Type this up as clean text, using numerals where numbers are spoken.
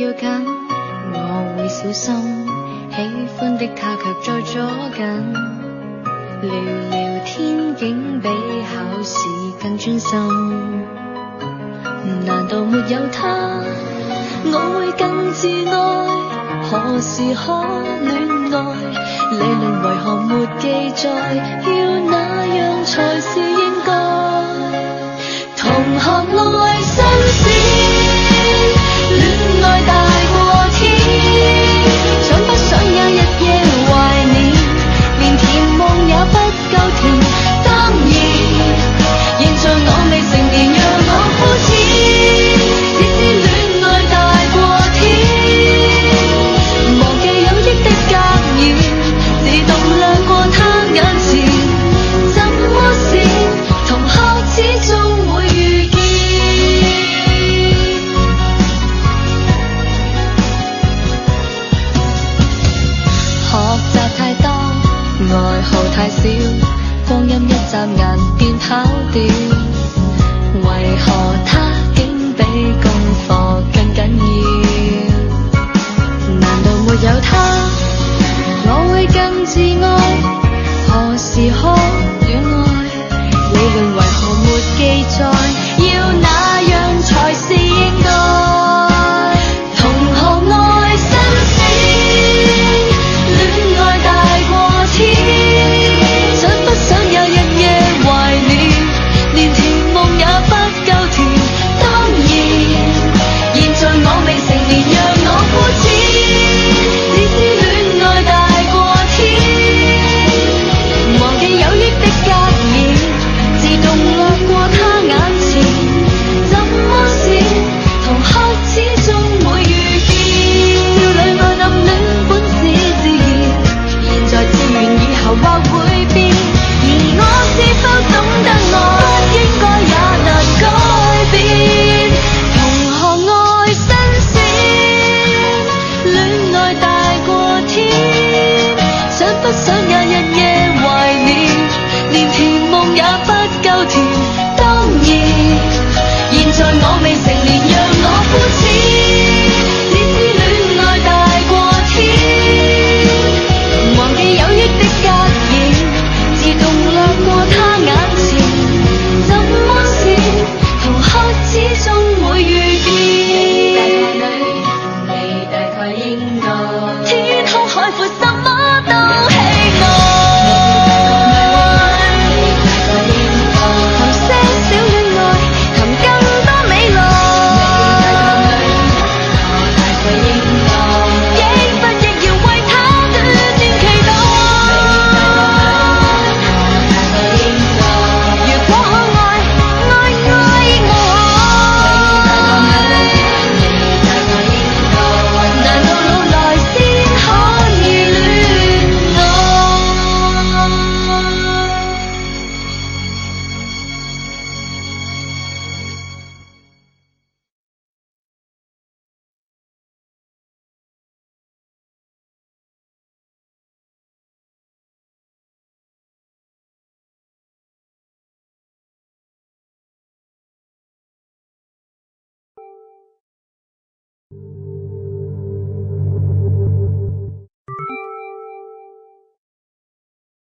要緊，我會小心，喜歡的他卻在左近，聊聊天竟比考試更專心。難道沒有他，我會更自愛？何時可戀愛？理論為何沒記載？要那樣才是應該？同學愛新鮮，戀愛大過天，想不想有一夜懷念？連甜夢也不夠甜。當然，現在我未成年，讓我膚淺。只知戀愛大過天，忘記有益的格言，自動掠過他眼前。怎麼是同學始終會遇見？學習太多，愛好太少，光陰一眨眼便跑掉。為何他竟比功課更緊要？難道沒有他，我會更自愛？何時可戀愛？理論為何沒記載？要那樣才是應該？同學愛新鮮，戀愛大過天，想不想有一夜懷念？連甜夢也不夠甜。當然，現在我未成年，讓我膚淺。只知戀愛大過天，忘記有益的格言，自動掠過他眼前。怎麼是同學始終會遇見？少女愛暗戀本是自然，現在自願以後或會變。而我是否懂得愛，應該也能改變。同學愛新鮮，戀愛大過天，想不想有一夜懷念？連甜夢也不夠甜。當然，現在我未成年，讓我膚淺。